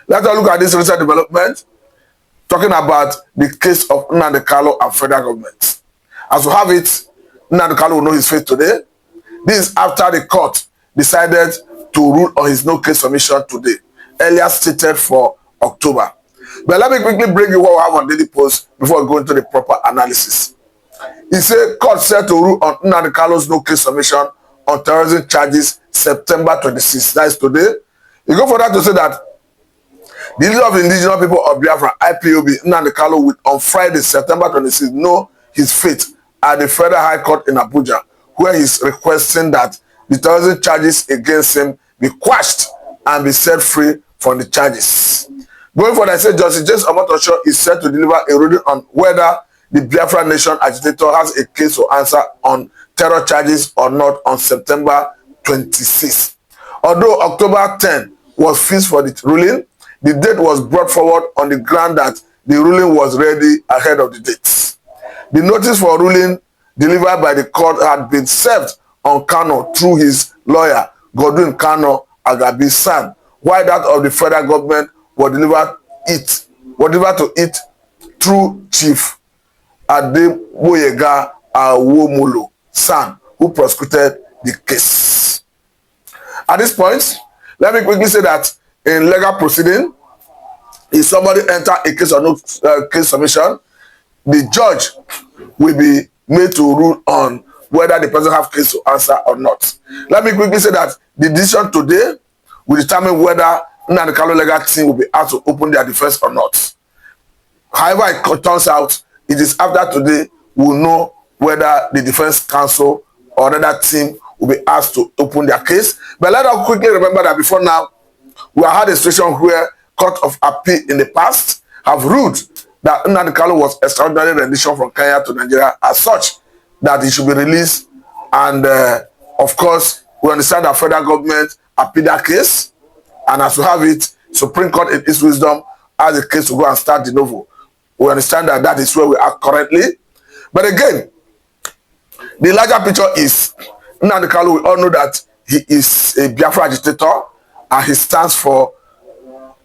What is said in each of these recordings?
Let us look at this recent development, talking about the case of Nnamdi Kanu and federal government. As we have it, Nnamdi Kanu will know his fate today. This is after the court decided to rule on his no case submission today, earlier stated for October. But let me quickly bring you what we have on Daily Post before we go into the proper analysis. It said court set to rule on Nnamdi Kanu's no case submission on terrorism charges September 26. That is today. You go further to say that the leader of the indigenous people of Biafra, IPOB, Nnamdi Kanu, will on Friday, September 26, know his fate at the Federal High Court in Abuja, where he is requesting that the terrorism charges against him be quashed and be set free from the charges. Going further, I said Justice James Omotosho is set to deliver a ruling on whether the Biafra Nation agitator has a case to answer on terror charges or not on September 26. Although October 10 was fixed for the ruling, the date was brought forward on the ground that the ruling was ready ahead of the date. The notice for ruling delivered by the court had been served on Kanu through his lawyer, Godwin Kanu Agabi's son, while that of the federal government was delivered to it through Chief Adeboyega Awomolo, son, who prosecuted the case. At this point, let me quickly say that in legal proceeding, if somebody enter a case or no case submission, the judge will be made to rule on whether the person have case to answer or not. Let me quickly say that the decision today will determine whether Nnamdi Kanu legal team will be asked to open their defense or not. However it turns out, it is after today we'll know whether the defense counsel or another team will be asked to open their case. But let us quickly remember that before now, we have had a situation where Court of Appeal in the past have ruled that Nnamdi Kanu was extraordinary rendition from Kenya to Nigeria as such that he should be released. And of course, we understand that federal government appealed that case. And as we have it, Supreme Court in its wisdom has a case to go and start de novo. We understand that that is where we are currently. But again, the larger picture is Nnamdi Kanu, we all know that he is a Biafra agitator and he stands for,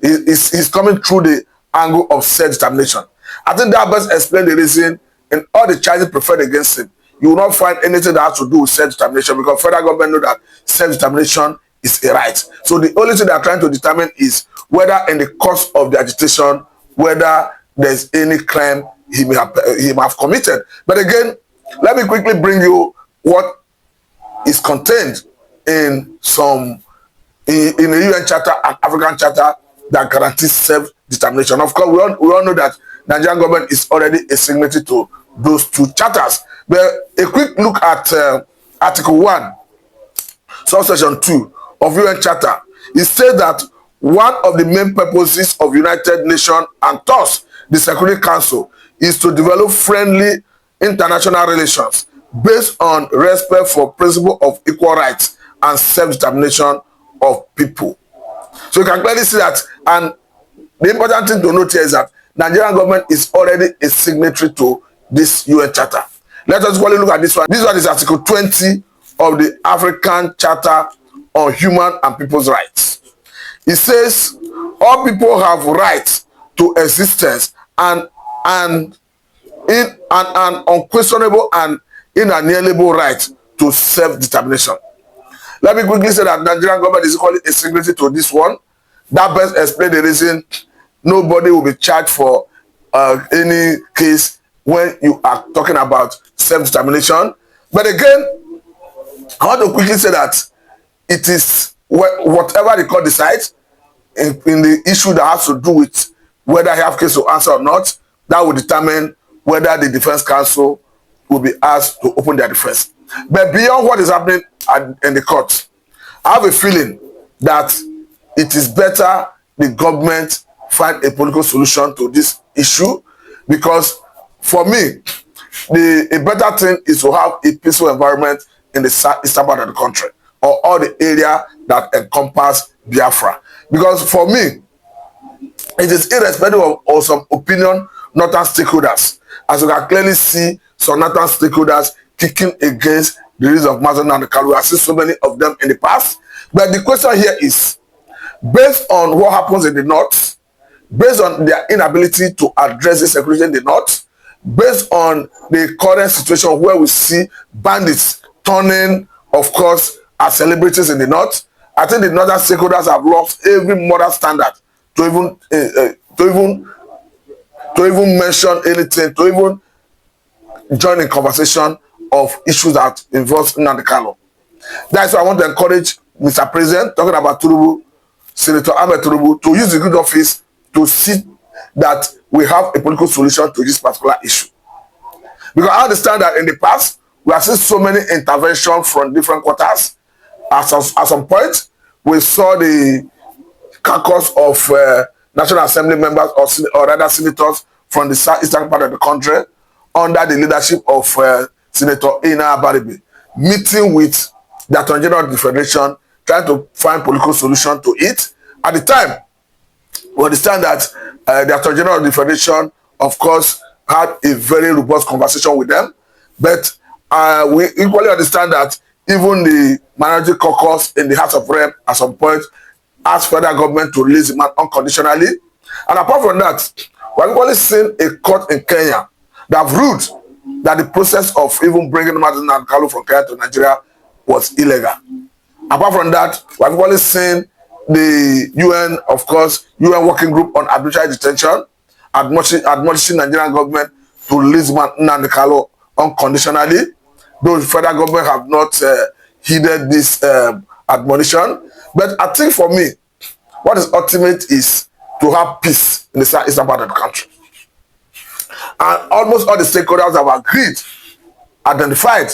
he's coming through the angle of self-determination. I think that best explains the reason in all the charges preferred against him. You will not find anything that has to do with self-determination because federal government know that self-determination is a right. So the only thing they are trying to determine is whether in the course of the agitation, whether there's any crime he may have committed. But again, let me quickly bring you what is contained in in the UN Charter and African Charter that guarantees self-determination. Of course, we all know that Nigerian government is already a signatory to those two charters. But a quick look at Article 1, subsection 2 of UN Charter, it says that one of the main purposes of United Nations and thus the Security Council is to develop friendly international relations based on respect for principle of equal rights and self-determination of people. So you can clearly see that, and the important thing to note here is that Nigerian government is already a signatory to this UN Charter. Let us quickly look at this one. This one is Article 20 of the African Charter on Human and People's Rights. It says, all people have rights to existence and an unquestionable and inalienable right to self-determination. Let me quickly say that Nigerian government is equally a signatory to this one. That best explains the reason nobody will be charged for any case when you are talking about self-determination. But again, I want to quickly say that it is whatever the court decides in the issue that has to do with whether he have case to answer or not, that will determine whether the defense counsel will be asked to open their defense. But beyond what is happening in the court, I have a feeling that it is better the government find a political solution to this issue, because for me, a better thing is to have a peaceful environment in the eastern part of the country, or all the area that encompass Biafra. Because for me, it is irrespective of some opinion, northern stakeholders. As you can clearly see, some northern stakeholders kicking against the release of Nnamdi Kanu. We have seen so many of them in the past. But the question here is, based on what happens in the north, based on their inability to address the security in the north, based on the current situation where we see bandits turning, of course, as celebrities in the north. I think the northern stakeholders have lost every moral standard to even mention anything, to even join in conversation of issues that involves Nnamdi Kanu. That's why I want to encourage Mr. President, talking about Tinubu, Senator Ahmed Tinubu, to use the good office to see that we have a political solution to this particular issue. Because I understand that in the past, we have seen so many interventions from different quarters. At some point, we saw the caucus of National Assembly members or rather senators from the southeastern part of the country under the leadership of Senator Ina Baribe meeting with the Attorney General of the Federation, trying to find political solution to it. At the time, we understand that the Attorney General of the Federation, of course, had a very robust conversation with them. But we equally understand that even the minority caucus in the House of Rep at some point asked federal government to release the man unconditionally. And apart from that, we have equally seen a court in Kenya that have ruled that the process of even bringing Nnamdi Kanu from Kenya to Nigeria was illegal. Apart from that, we have equally seen the UN, of course, UN Working Group on Arbitrary Detention, admonishing Nigerian government to release Nnamdi Kanu unconditionally. Though the federal government have not heeded this admonition. But I think for me, what is ultimate is to have peace in the southeastern part of the country. And almost all the stakeholders have agreed, identified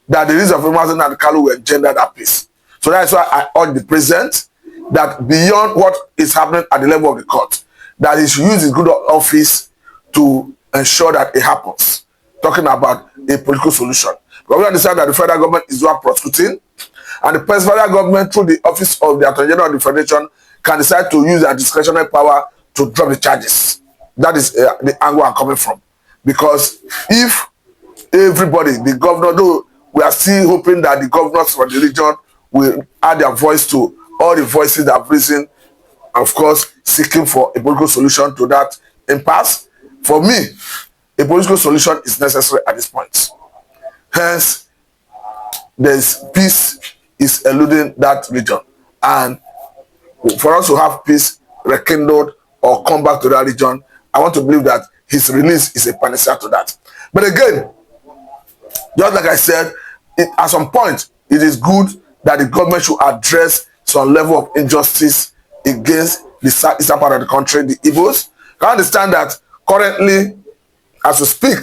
that the release of Nnamdi Kanu will engender that peace. So that's why I urge the president that beyond what is happening at the level of the court, that he should use his good office to ensure that it happens. Talking about a political solution. But we understand that the federal government is not prosecuting, and the federal government, through the office of the Attorney General of the Federation, can decide to use their discretionary power to drop the charges. That is the angle I'm coming from. Because if everybody, the governor, though we are still hoping that the governors from the region will add their voice to all the voices that have risen, of course, seeking for a political solution to that impasse. For me, a political solution is necessary at this point. Hence, there's peace is eluding that region. And for us to have peace rekindled or come back to that region, I want to believe that his release is a panacea to that. But again, just like I said, at some point, it is good that the government should address some level of injustice against the southeastern part of the country, the Igbos. I understand that currently, as we speak,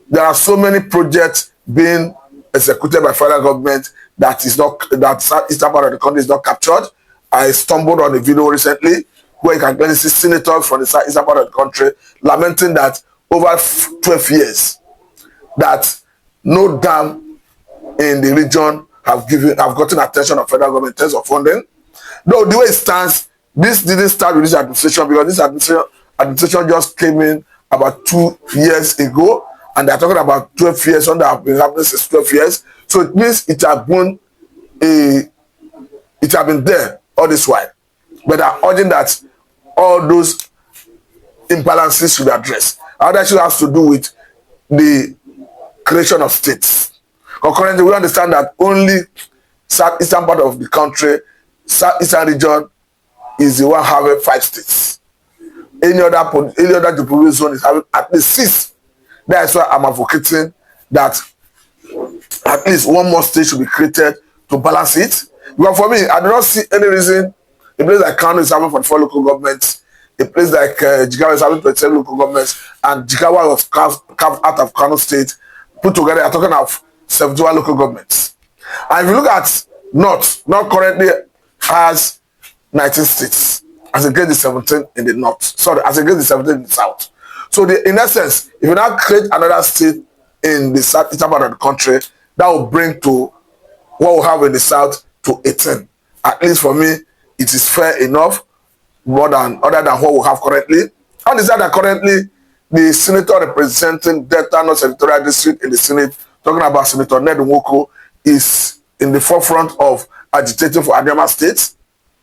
there are so many projects being executed by federal government that southeastern part of the country is not captured. I stumbled on a video recently where you can clearly see senators from the southeastern part of the country lamenting that over 12 years that no dam in the region have gotten attention of federal government in terms of funding. Though the way it stands, this didn't start with this administration, because this administration just came in about 2 years ago, and they're talking about 12 years, and that have been happening since 12 years. So it means it has been there all this while. But I'm urging that all those imbalances should be addressed. How that has to do with the creation of states. Concurrently, we understand that only southeastern part of the country, southeastern region, is the one having 5 states. Any other geographical zone is having at least 6. That's why I'm advocating that at least one more state should be created to balance it. Because for me, I do not see any reason a place like Kano is having 44 local governments, a place like Jigawa is having 27 local governments, and Jigawa was carved out of Kano State, put together, I'm talking of 71 local governments. And if you look at North currently has 19 states, as against the 17 in the North. Sorry, as against the 17 in the South. So in essence, if you now create another state in the southeastern part of the country, that will bring to what we have in the South to 18. At least for me, it is fair enough, other than what we have currently. I understand that currently, the senator representing Delta North Senatorial District in the Senate, talking about Senator Ned Nwoko, is in the forefront of agitating for Adamawa State.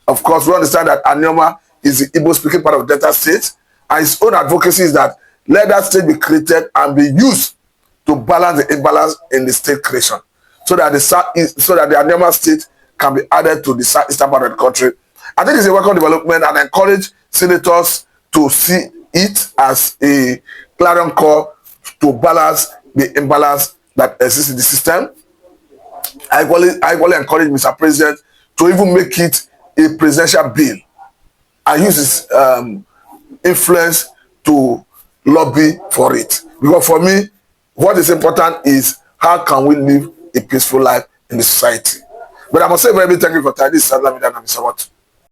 Of course, we understand that Anioma is the Igbo-speaking part of Delta State, and his own advocacy is that let that state be created and be used to balance the imbalance in the state creation, so that the Anioma state can be added to the southeastern part of the country. I think it's a welcome development, and I encourage senators to see it as a clarion call to balance the imbalance that exists in the system. I equally encourage Mr. President to even make it a presidential bill and use his influence to lobby for it. Because for me, what is important is how can we live a peaceful life in the society. But I must say very big thank you for time. This is Nnamdi Kanu.